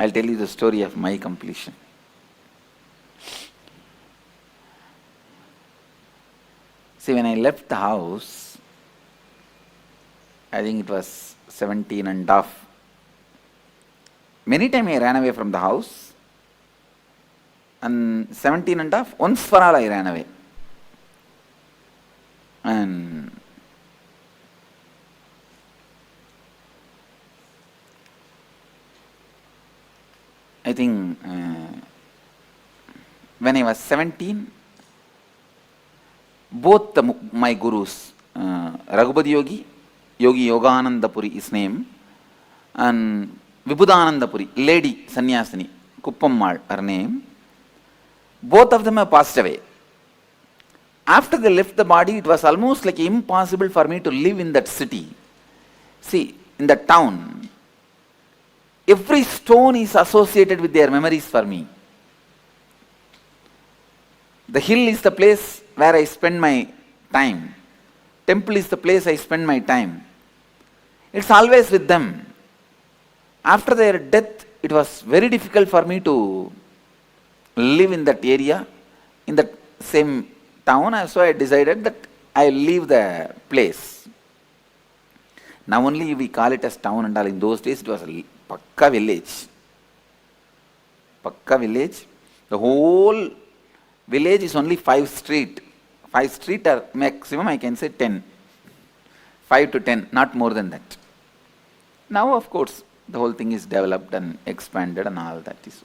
I'll tell you the story of my completion. See, when I left the house, I think it was 17 and a half. Many times I ran away from the house, and 17 and a half, once for all I ran away. And I think when I was 17, both my gurus, Raghupati Yogi, Yogi Yogananda Puri, his name, and Vibhudananda Puri, lady Sanyasini, Kuppammal, her name, both of them have passed away. After they left the body, it was almost like impossible for me to live in that city. See, in that town, every stone is associated with their memories for me. The hill is the place where I spend my time. Temple is the place I spend my time. It's always with them. After their death, it was very difficult for me to live in that area, in that same town. So I decided that I will leave the place. Now only we call it as town and all. In those days, it was a Pakka village. Pakka village. The whole village is only 5 street. 5 street or maximum I can say 10. 5 to 10, not more than that. Now of course the whole thing is developed and expanded and all that is.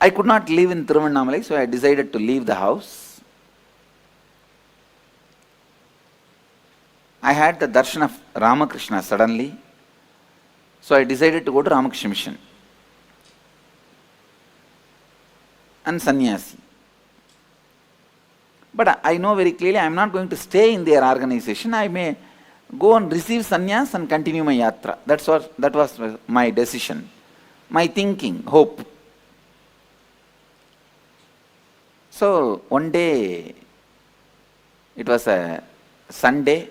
I could not live in Tiruvannamalai, so I decided to leave the house. I had the darshan of Ramakrishna suddenly, so I decided to go to Ramakrishna Mission and Sanyasi. But I know very clearly I am not going to stay in their organization. I may go and receive sannyas and continue my yatra. That was my decision, my thinking, hope. So one day, it was a Sunday,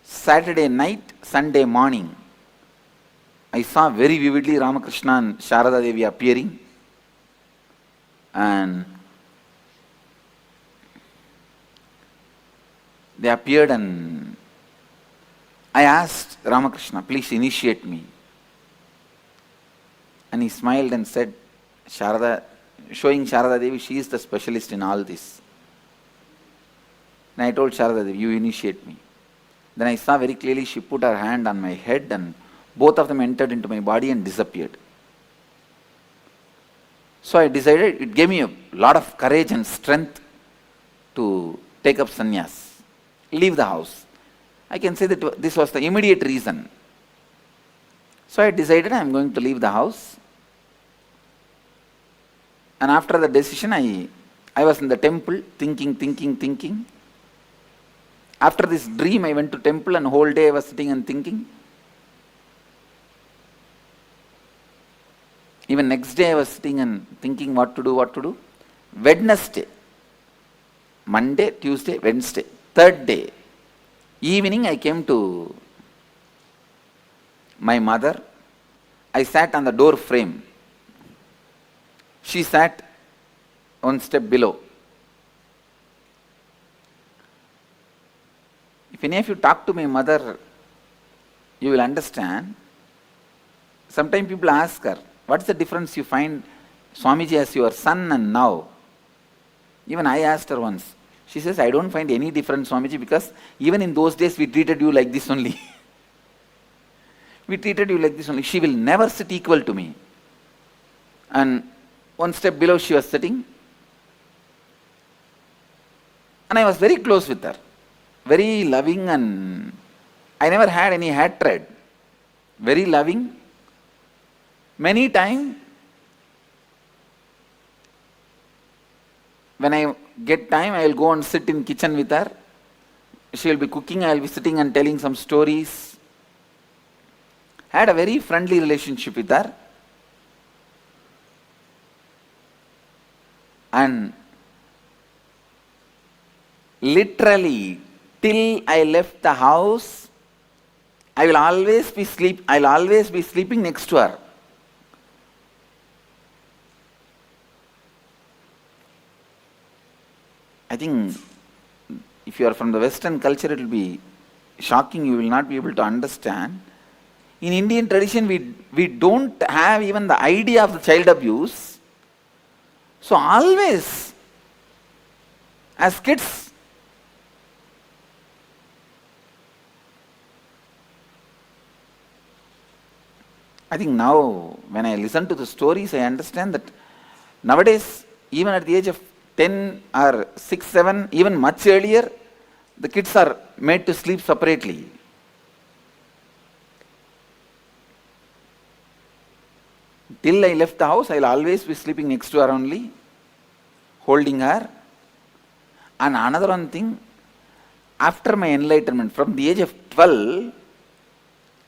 Saturday night, Sunday morning, I saw very vividly Ramakrishna and Sharada Devi appearing, and they appeared, and I asked Ramakrishna, please initiate me. And he smiled and said, showing Sharada Devi, she is the specialist in all this. And I told Sharada Devi, you initiate me. Then I saw very clearly she put her hand on my head and both of them entered into my body and disappeared. So I decided, it gave me a lot of courage and strength to take up sannyas, leave the house. I can say that this was the immediate reason. So I decided I am going to leave the house. And after the decision, I was in the temple thinking. After this dream, I went to temple and whole day I was sitting and thinking. Even next day I was sitting and thinking what to do. Wednesday, Monday, Tuesday, Wednesday, third day, evening I came to my mother. I sat on the door frame. She sat one step below. If any of you talk to my mother, you will understand. Sometimes people ask her, what's the difference you find Swamiji as your son and now? Even I asked her once. She says, I don't find any difference, Swamiji, because even in those days we treated you like this only. We treated you like this only. She will never sit equal to me. And one step below she was sitting. And I was very close with her. Very loving, and I never had any hatred. Very loving. Many times, when I get time, I will go and sit in kitchen with her. She will be cooking, I will be sitting and telling some stories. Had a very friendly relationship with her. And Literally, till I left the house, I'll always be sleeping next to her. I think if you are from the Western culture, it will be shocking. You will not be able to understand. In Indian tradition, we don't have even the idea of the child abuse. So always, as kids, I think now when I listen to the stories, I understand that nowadays, even at the age of 10 or 6, 7, even much earlier, the kids are made to sleep separately. Till I left the house, I'll always be sleeping next to her only, holding her. And another one thing, after my enlightenment, from the age of 12,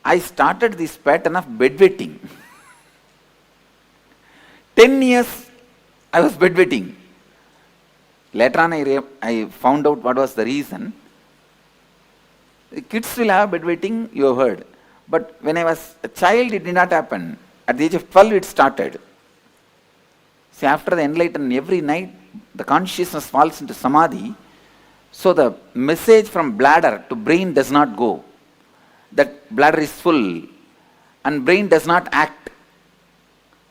I started this pattern of bedwetting. 10 years I was bedwetting. Later on I found out what was the reason. Kids will have bedwetting, you have heard. But when I was a child, it did not happen. At the age of 12, it started. See, after the enlightenment, every night, the consciousness falls into samadhi. So the message from bladder to brain does not go. That bladder is full and brain does not act.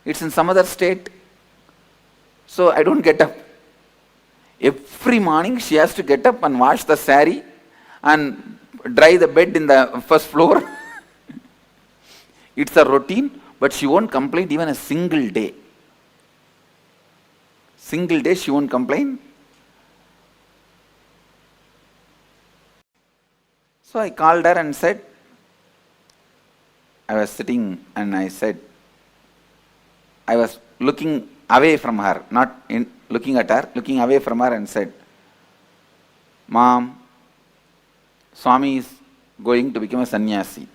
It's in some other state. So I don't get up. Every morning she has to get up and wash the sari and dry the bed in the first floor. It's a routine, but she won't complain even a single day. Single day she won't complain. So I called her and said, I was sitting and I said, I was looking away from her, not looking at her, looking away from her and said, Mom, Swami is going to become a sannyasi.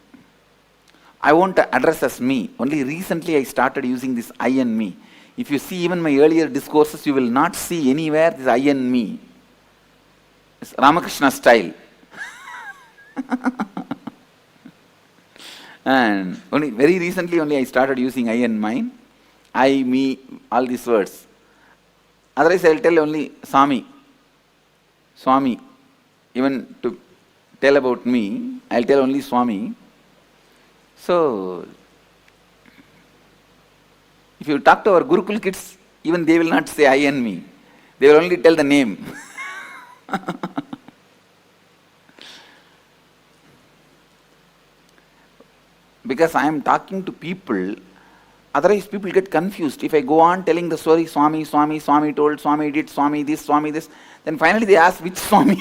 I won't address as me. Only recently I started using this I and me. If you see even my earlier discourses, you will not see anywhere this I and me. It's Ramakrishna style. And only very recently only I started using I and mine. I, me, all these words. Otherwise I will tell only Swami. Swami. Even to tell about me, I will tell only Swami. So, if you talk to our Gurukul kids, even they will not say I and me. They will only tell the name. Because I am talking to people, otherwise people get confused. If I go on telling the story, Swami, Swami, Swami told, Swami did, Swami this, then finally they ask which Swami.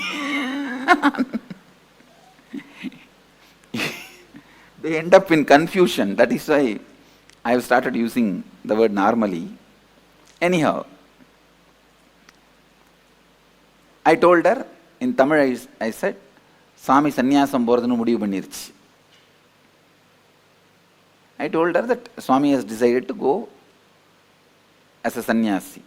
They end up in confusion. That is why I have started using the word normally. Anyhow, I told her, in Tamil I said, Swami Sanyasam போறதுன்னு முடிவு பண்ணிருச்சு. I told her that Swami has decided to go as a sannyasi.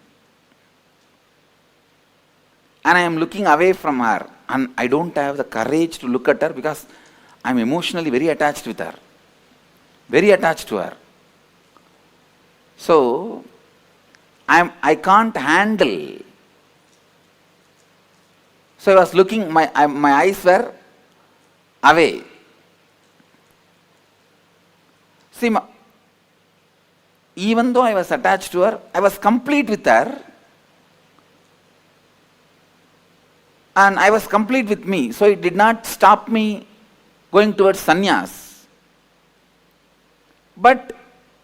And I am looking away from her. And I don't have the courage to look at her because I am emotionally very attached with her. Very attached to her. So, I can't handle. So I was looking, my eyes were away. See, even though I was attached to her, I was complete with her. And I was complete with me. So it did not stop me going towards sannyas. But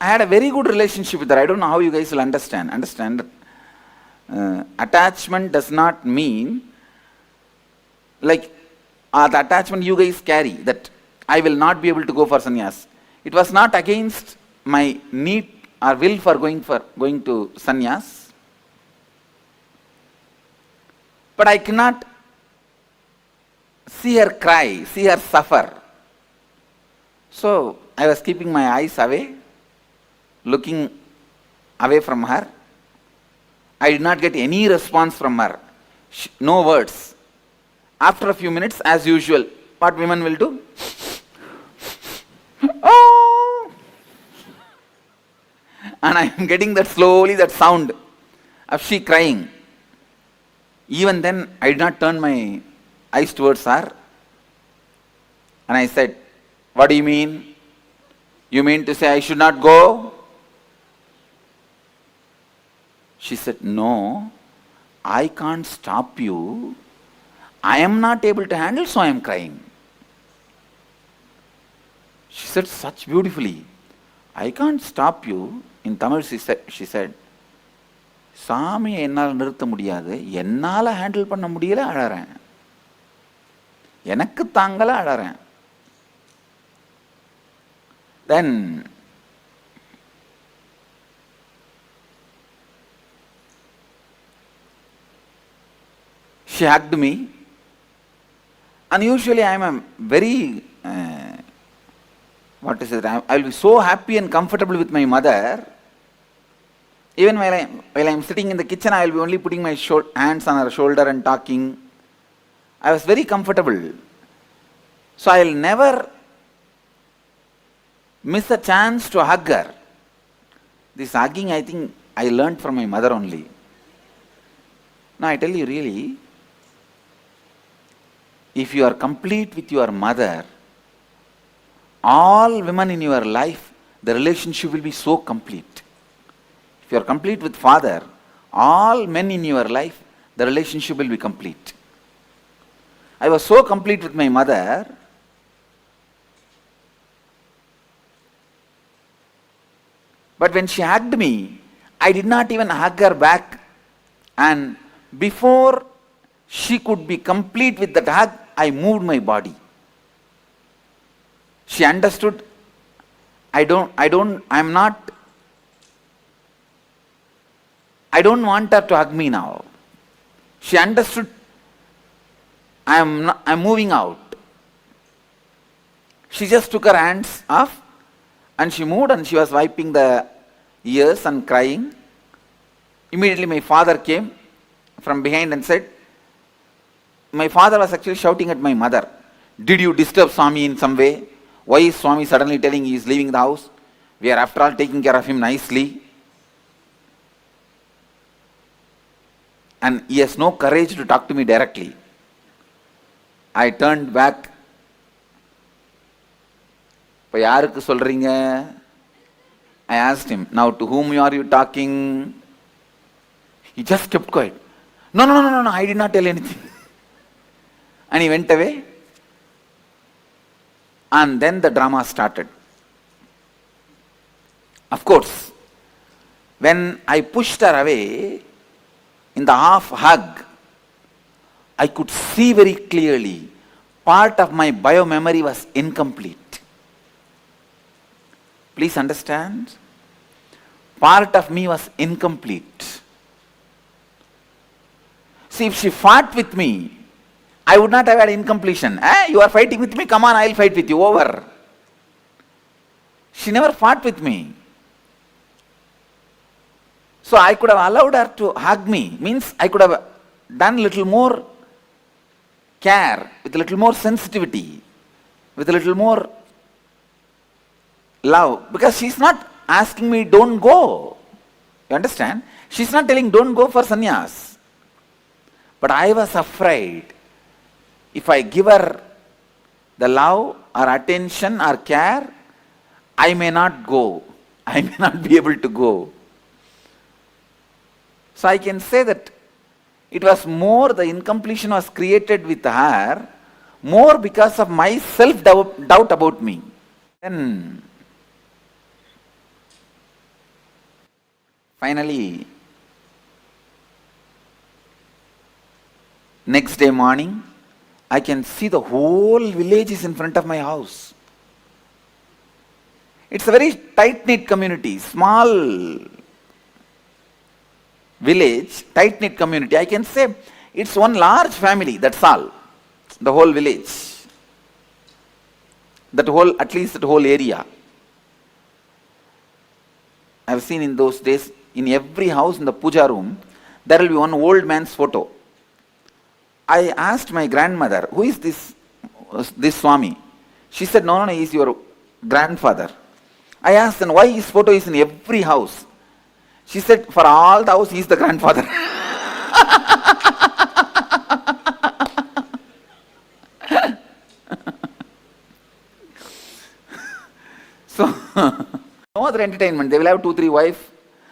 I had a very good relationship with her. I don't know how you guys will understand. Understand that attachment does not mean like the attachment you guys carry, that I will not be able to go for sannyas. It was not against my need or will for going to sannyas. But I cannot see her cry, see her suffer. So I was keeping my eyes away, looking away from her. I did not get any response from her. No words. After a few minutes, as usual, what women will do? Oh! And I am getting that slowly, that sound of she crying. Even then, I did not turn my eyes towards her. And I said, what do you mean? You mean to say I should not go? She said, no, I can't stop you. I am not able to handle, so I am crying. She said such beautifully, I can't stop you. In Tamil she said, சாமி என்னால் நிறுத்த முடியாது, என்னால் handle பண்ண முடியல, அழறேன். எனக்கு தாங்கல, அழறேன். Then she hugged me, and usually I am a very I will be so happy and comfortable with my mother. Even while I am sitting in the kitchen, I will be only putting my hands on her shoulder and talking. I was very comfortable. So I will never miss a chance to hug her. This hugging, I think, I learned from my mother only. Now I tell you really, if you are complete with your mother, all women in your life, the relationship will be so complete. If you are complete with father, all men in your life, the relationship will be complete. I was so complete with my mother, but when she hugged me, I did not even hug her back, and before she could be complete with that hug, I moved my body. She understood, I don't want her to hug me now. She understood, I'm moving out. She just took her hands off and she moved, and she was wiping the ears and crying. Immediately my father came from behind and said, my father was actually shouting at my mother, did you disturb Swami in some way? Why is Swami suddenly telling he is leaving the house? We are after all taking care of him nicely. And he has no courage to talk to me directly. I turned back. இப்போ யாருக்கு சொல்றீங்க? I asked him, now to whom are you talking? He just kept quiet. No, I did not tell anything. And he went away. And then the drama started. Of course, when I pushed her away, in the half hug, I could see very clearly part of my bio-memory was incomplete. Please understand, part of me was incomplete. See, if she fought with me, I would not have had incompletion. You are fighting with me, come on, I will fight with you, over. She never fought with me. So I could have allowed her to hug me. Means I could have done little more care, with a little more sensitivity, with a little more love. Because she's not asking me, don't go. You understand? She's not telling, don't go for sannyas. But I was afraid, if I give her the love or attention or care, I may not go. I may not be able to go. So I can say that it was more, the incompletion was created with her, more because of my self-doubt about me. Then, finally, next day morning, I can see the whole village is in front of my house. It's a very tight-knit community, small village, tight-knit community. I can say it's one large family, that's all. The whole village. At least that whole area. I've seen in those days, in every house in the puja room, there will be one old man's photo. I asked my grandmother, who is this Swami? She said, no, he is your grandfather. I asked, then why his photo is in every house? She said, for all the house, he is the grandfather. So, no other entertainment. They will have 2-3 wives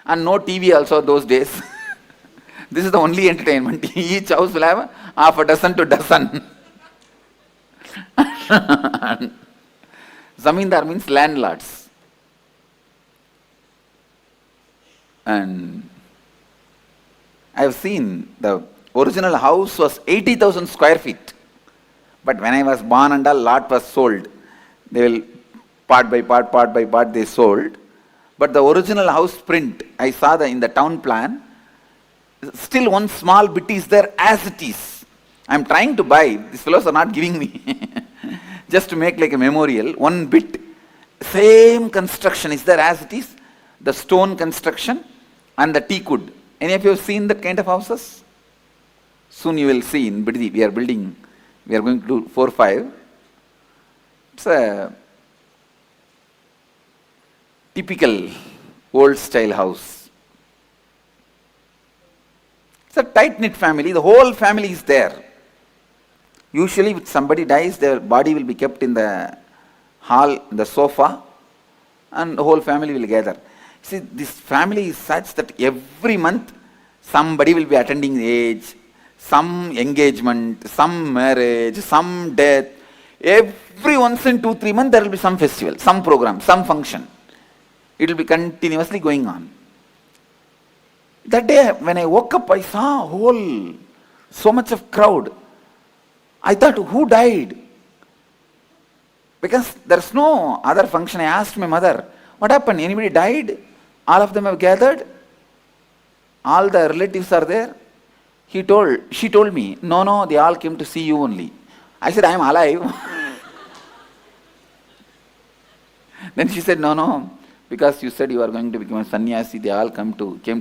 and no TV also those days. This is the only entertainment. Each house will have half a dozen to dozen. Zamindar means landlords. And I have seen the original house was 80,000 square feet. But when I was born and a lot was sold. They will part by part they sold. But the original house print, I saw in the town plan, still one small bit is there as it is. I am trying to buy, these fellows are not giving me, just to make like a memorial, one bit, same construction is there as it is, the stone construction and the teak wood. Any of you have seen that kind of houses? Soon you will see in Biddi, we are going to do 4-5. It's a typical old style house. It's a tight-knit family, the whole family is there. Usually if somebody dies, their body will be kept in the hall, the sofa, and the whole family will gather. See, this family is such that every month somebody will be attending the age, some engagement, some marriage, some death. Every once in 2-3 months there will be some festival, some program, some function. It will be continuously going on. That day when I woke up, I saw so much of crowd. I thought, who died? Because there's no other function. I asked my mother, what happened? Anybody died? All of them have gathered? All the relatives are there? She told me, no, they all came to see you only. I said, I am alive. Then she said, no, because you said you are going to become a sannyasi, they all came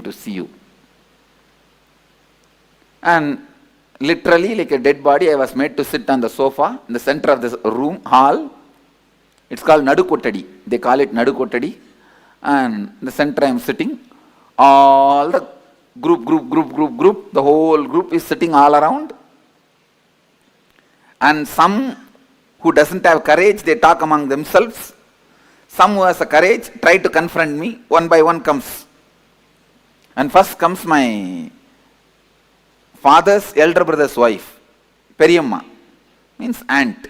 to see you. And literally, like a dead body, I was made to sit on the sofa in the center of this room, hall. It's called Nadu Kottadi. They call it Nadu Kottadi. And in the center I am sitting. All the group, the whole group is sitting all around. And some who doesn't have courage, they talk among themselves. Some who has a courage try to confront me. One by one comes. And first comes my father's elder brother's wife, Periyamma, means aunt.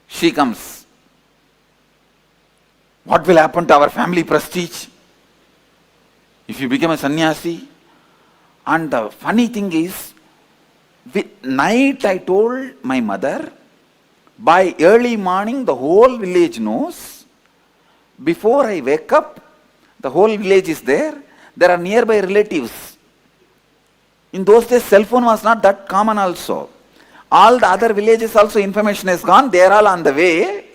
She comes. What will happen to our family prestige if you become a sannyasi? And the funny thing is, night I told my mother, by early morning the whole village knows. Before I wake up, the whole village is there. There are nearby relatives. In those days, cell phone was not that common also. All the other villages also information is gone. They are all on the way.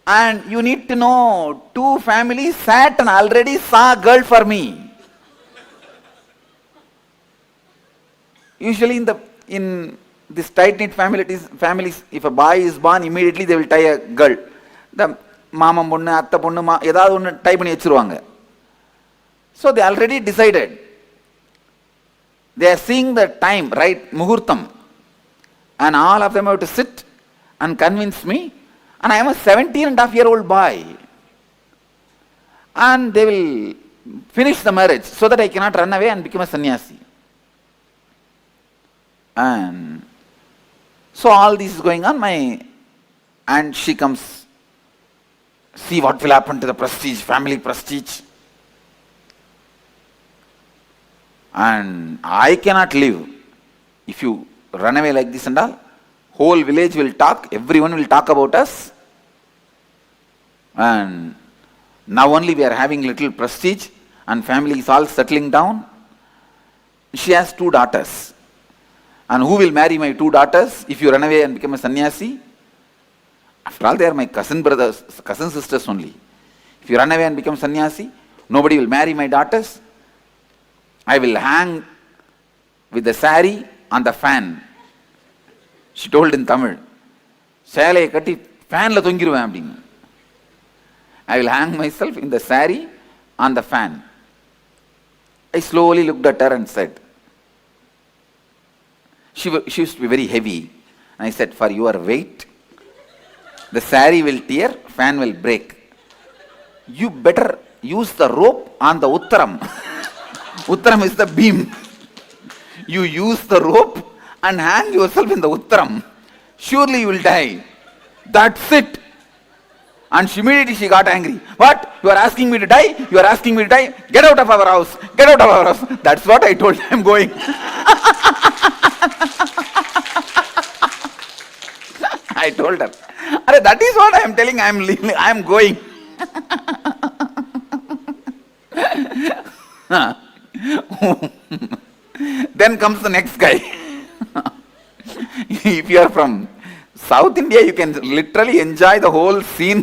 And you need to know, 2 families sat and already saw a girl for me. Usually in this tight-knit families, if a boy is born, immediately they will tie a girl. The mama ponnu, atta ponnu, edavadhu onnu tie panni vechiruvaanga. So they already decided. They are seeing the time, right, muhurtam. And all of them have to sit and convince me. And I am a 17.5-year-old boy. And they will finish the marriage so that I cannot run away and become a sannyasi. And so all this is going on. And she comes. See what will happen to the prestige, family prestige. And I cannot live. If you run away like this and all, whole village will talk, everyone will talk about us. And now only we are having little prestige and family is all settling down. She has 2 daughters. And who will marry my 2 daughters if you run away and become a sannyasi? After all, they are my cousin sisters only. If you run away and become sannyasi, nobody will marry my daughters. I will hang with the sari on the fan She told in Tamil, சேலையை கட்டி ஃபேனில் தொங்கிடுவேன் அப்படின்னு. I will hang myself in the saree on the fan. I slowly looked at her and said, she used to be very heavy. And I said, for your weight, the saree will tear, fan will break. You better use the rope on the Uttaram. Uttaram is the beam. You use the rope and hang yourself in the Uttaram. Surely you will die. That's it. And immediately she got angry. What? You are asking me to die? You are asking me to die? Get out of our house. Get out of our house. That's what I told her. I'm going. I told her, that is what I am telling. I am leaving. I am going. Then comes the next guy. If you are from South India, you can literally enjoy the whole scene.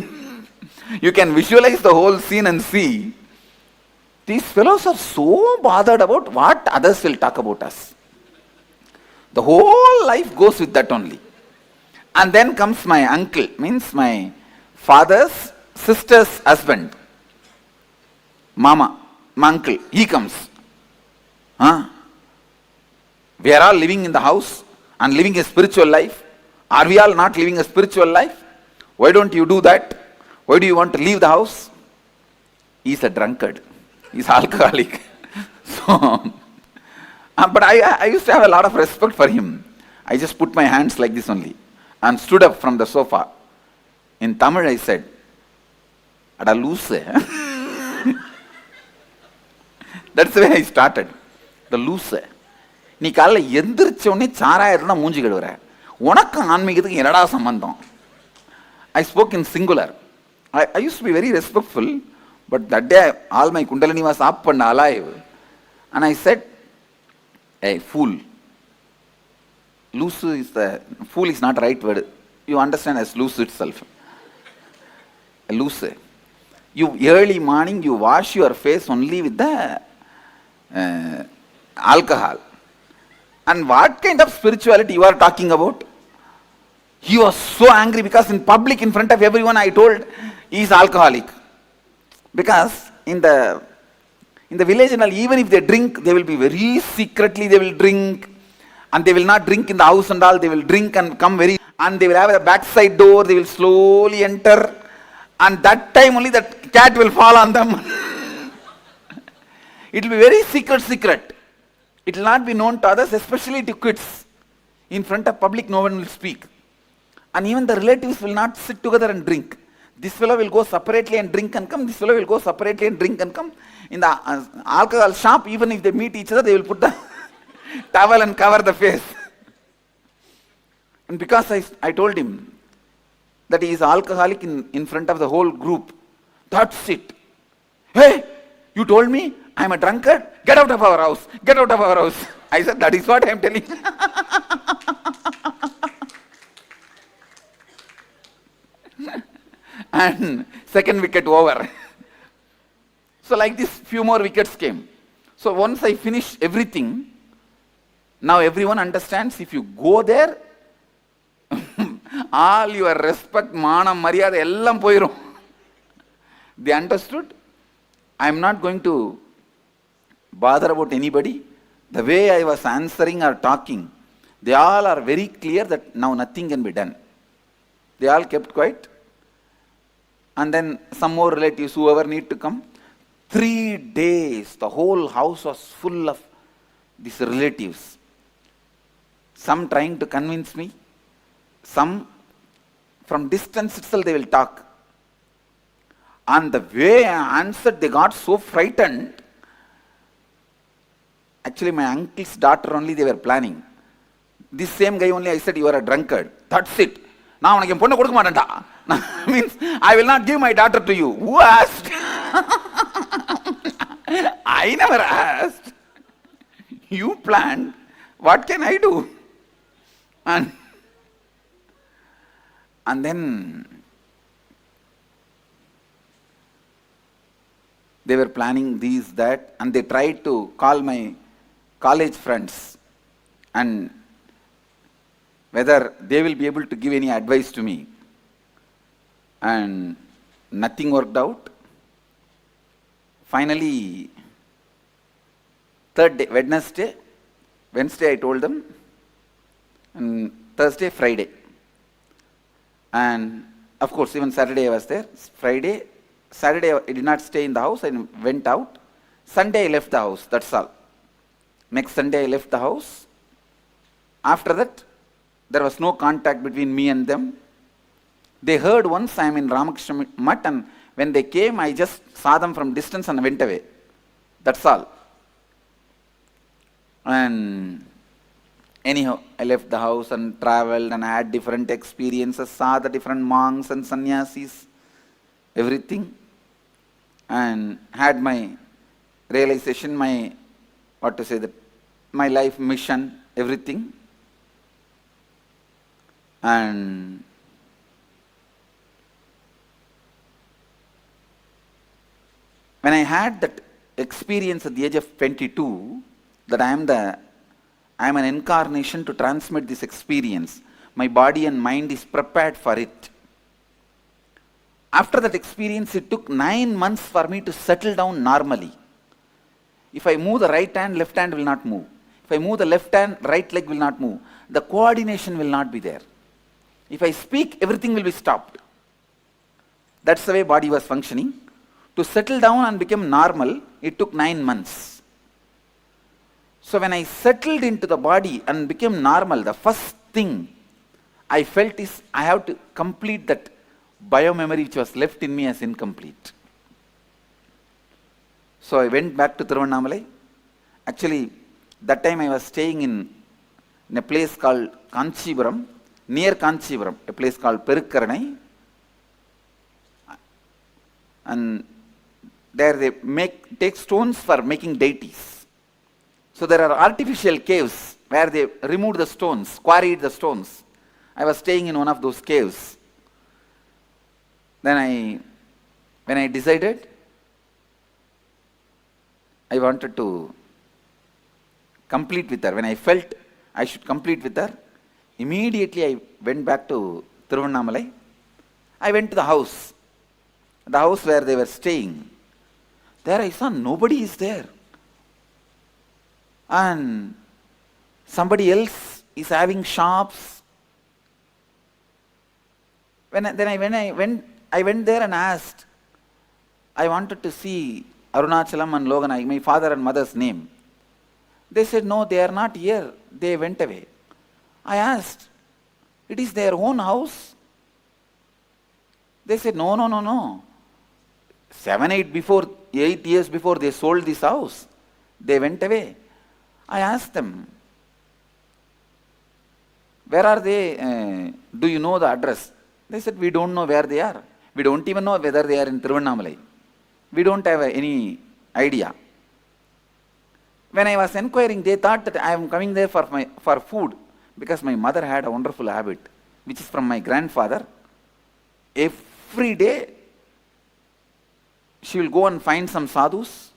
You can visualize the whole scene and see. These fellows are so bothered about what others will talk about us. The whole life goes with that only. And then comes my uncle, means my father's sister's husband. Mama, my uncle, he comes. We are all living in the house and living a spiritual life. Are we all not living a spiritual life? Why don't you do that? Why do you want to leave the house? He is a drunkard. He is alcoholic. So, but I used to have a lot of respect for him. I just put my hands like this only and stood up from the sofa. In Tamil I said, Ada loose. That's the way I started. The loose. நீ காலையில் எந்திரிச்ச உடனே சாராயிரம் தான் மூஞ்சி கழுவுற, உனக்கு ஆன்மீகத்துக்கு என்னடா சம்பந்தம்? I spoke in singular. I used to be very respectful, but that day all my kundalini was up and alive. And I said, hey, fool. Loose is fool is not the right word. You understand as loose itself. Loose. You early morning, you wash your face only with the alcohol. And what kind of spirituality you are talking about? He was so angry because in public, in front of everyone, I told he is alcoholic. Because in the village and all, even if they drink, they will be very secretly, they will drink. And they will not drink in the house and all, they will drink and come very, and they will have a backside door, they will slowly enter. And that time only that cat will fall on them. It will be very secret. It will not be known to others, especially to kids. In front of public, no one will speak. And even the relatives will not sit together and drink. This fellow will go separately and drink and come. This fellow will go separately and drink and come. In the alcohol shop, even if they meet each other, they will put the towel and cover the face. And because I told him that he is alcoholic in front of the whole group, that's it. Hey, you told me I am a drunkard? Get out of our house. Get out of our house. I said, that is what I am telling. And second wicket over. So like this, few more wickets came. So once I finish everything, now everyone understands if you go there, all your respect, manam, maryada, ellam poirum. They understood. I am not going to bother about anybody. The way I was answering or talking, they all are very clear that now nothing can be done. They all kept quiet. And then some more relatives, whoever need to come. 3 days, the whole house was full of these relatives. Some trying to convince me. Some from distance itself they will talk. And the way I answered, they got so frightened. Actually, my uncle's daughter only they were planning. This same guy only I said, you are a drunkard. That's it. Now I means I will not give my daughter to you. Who asked? I never asked. You planned. What can I do? And then they were planning these, that, and they tried to call my college friends. And whether they will be able to give any advice to me. And nothing worked out. Finally, third day, Wednesday I told them, and Thursday, Friday. And of course, even Saturday I was there. Saturday I did not stay in the house, I went out. Sunday I left the house, that's all. Next Sunday I left the house. After that, there was no contact between me and them. They heard once I am in Ramakrishna Mutt, and when they came, I just saw them from distance and went away. That's all. And anyhow, I left the house and traveled and had different experiences, saw the different monks and sannyasis, everything, and had my realization, my life mission, everything. And when I had that experience at the age of 22, that I am an incarnation to transmit this experience, my body and mind is prepared for it. After that experience, it took 9 months for me to settle down normally. If I move the right hand, left hand will not move. If I move the left hand, right leg will not move. The coordination will not be there. If I speak, everything will be stopped. That's the way body was functioning. To settle down and become normal, it took 9 months. So when I settled into the body and became normal, the first thing I felt is I have to complete that bio-memory which was left in me as incomplete. So I went back to Tiruvannamalai. Actually, that time I was staying in a place called Kanchipuram, near Kanchipuram, a place called Perukkaranai. And there they take stones for making deities. So there are artificial caves where they removed the stones, quarried the stones. I was staying in one of those caves. Then when I decided, I wanted to complete with her. When I felt I should complete with her, immediately I went back to Tiruvannamalai. I went to the house where they were staying. There I saw nobody is there. And somebody else is having shops. When I went there and asked, I wanted to see Arunachalam and Loganai, my father and mother's name. They said, no, they are not here. They went away. I asked, it is their own house? They said, no. 8 years before they sold this house. They went away. I asked them, where are they? Do you know the address? They said, we don't know where they are. We don't even know whether they are in Tiruvannamalai. We don't have any idea. When I was inquiring, they thought that I am coming there for food, because my mother had a wonderful habit, which is from my grandfather. Every day, she will go and find some sadhus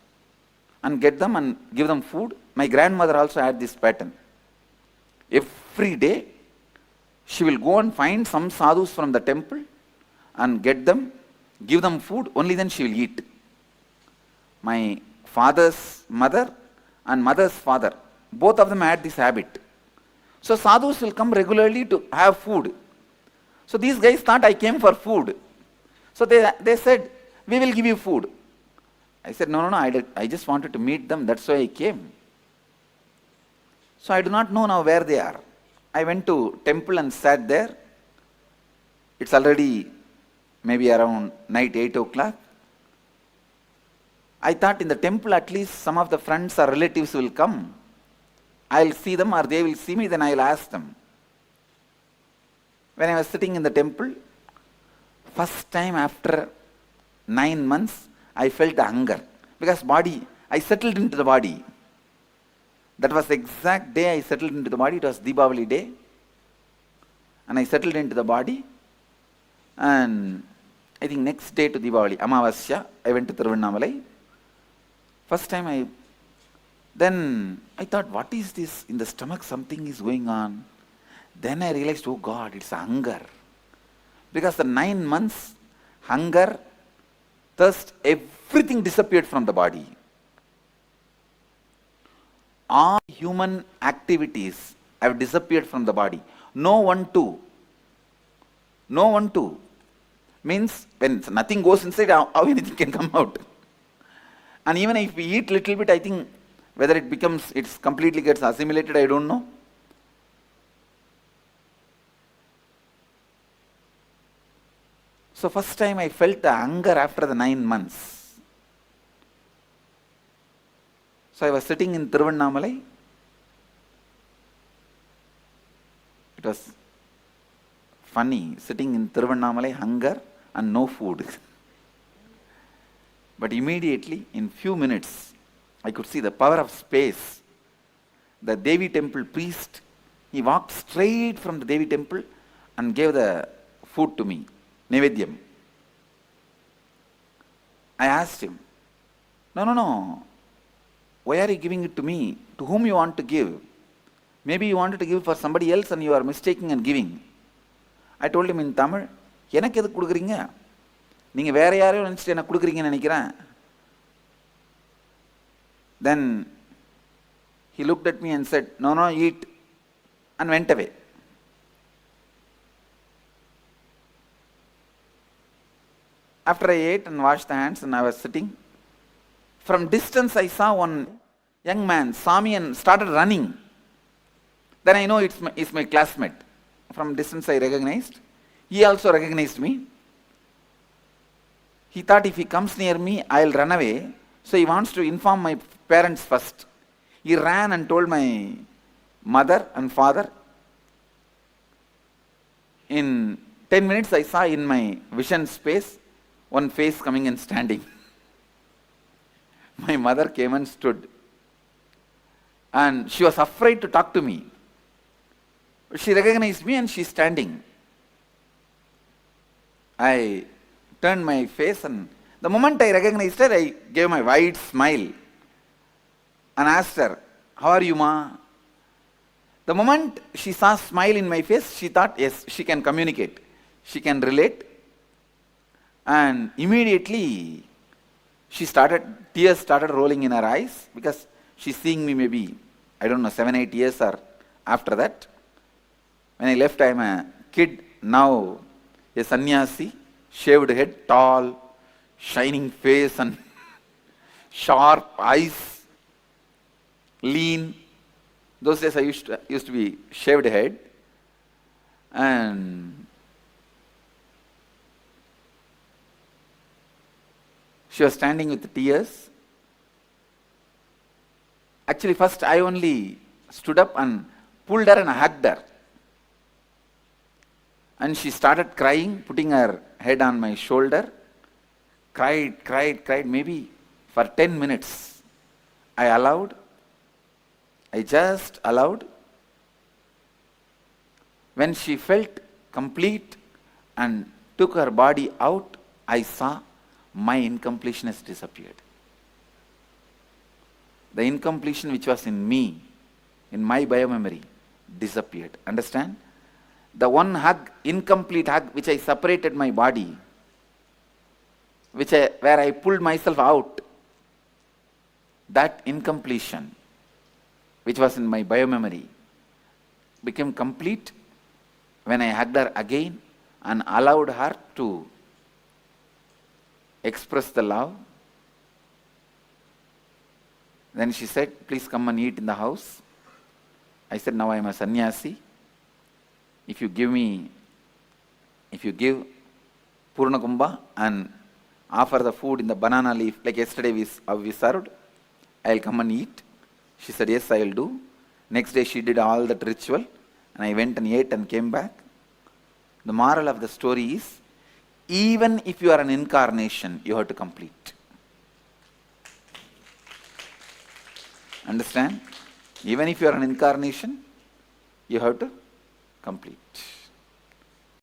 and get them and give them food. My grandmother also had this pattern. Every day, she will go and find some sadhus from the temple and get them, give them food, only then she will eat. My father's mother and mother's father, both of them had this habit. So sadhus will come regularly to have food. So these guys thought I came for food. So they said, we will give you food. I said, no, I just wanted to meet them, that's why I came. So I do not know now where they are. I went to temple and sat there. It's already maybe around night 8 o'clock. I thought in the temple at least some of the friends or relatives will come. I'll see them or they will see me, then I'll ask them. When I was sitting in the temple, first time after 9 months, I felt the hunger. Because I settled into the body. That was the exact day I settled into the body. It was Deepavali day. And I settled into the body. And I think next day to Deepavali, Amavasya, I went to Tiruvannamalai. First time then I thought, what is this? In the stomach something is going on. Then I realized, oh God, it's hunger. Because the 9 months, hunger, thirst, everything disappeared from the body. All human activities have disappeared from the body. No one too. No one too. Means when nothing goes inside, how anything can come out. And even if we eat little bit, I think whether it's completely gets assimilated, I don't know. So first time I felt the hunger after the 9 months. So I was sitting in Tiruvannamalai. It was funny, sitting in Tiruvannamalai, hunger and no food. But immediately, in few minutes, I could see the power of space. The Devi temple priest, he walked straight from the Devi temple and gave the food to me, Nevedyam. I asked him, no, why are you giving it to me? To whom you want to give? Maybe you wanted to give for somebody else and you are mistaking and giving. I told him in Tamil, எனக்கு எது கொடுக்குறீங்க? நீங்க வேற யாரையோ நினைச்சிட்டு எனக்கு கொடுக்குறீங்கன்னு நினைக்கிறேன். Then he looked at me and said, no, eat, and went away. After I ate and washed the hands and I was sitting, from distance I saw one young man, Swami, and started running. Then I know it's my classmate. From distance I recognized. He also recognized me. He thought if he comes near me, I'll run away. So he wants to inform my parents first. He ran and told my mother and father. In 10 minutes I saw in my vision space one face coming and standing. My mother came and stood. And she was afraid to talk to me. She recognized me and she's standing. I turned my face, and the moment I recognized her, I gave my wide smile and asked her, how are you, Ma? The moment she saw a smile in my face, she thought, yes, she can communicate. She can relate. And immediately, tears started rolling in her eyes, because she's seeing me maybe, 7-8 years or after that. When I left, I'm a kid, now a sannyasi, shaved head, tall, shining face and sharp eyes, lean. Those days I used to be shaved head. And she was standing with tears. Actually, first I only stood up and pulled her and hugged her. And she started crying, putting her head on my shoulder. Cried, maybe for 10 minutes. I just allowed. When she felt complete and took her body out, I saw my incompletion has disappeared. The incompletion which was in me, in my biomemory, disappeared. Understand? The one hug, incomplete hug, which I separated my body, where I pulled myself out, that incompletion, which was in my biomemory, became complete when I hugged her again and allowed her to express the love. Then she said, please come and eat in the house. I said, now I am a sannyasi. If you give Purna Kumbha and offer the food in the banana leaf, like yesterday we served, I'll come and eat. She said, yes, I'll do. Next day she did all that ritual, and I went and ate and came back. The moral of the story is, even if you are an incarnation, you have to complete. Understand? Even if you are an incarnation, you have to complete.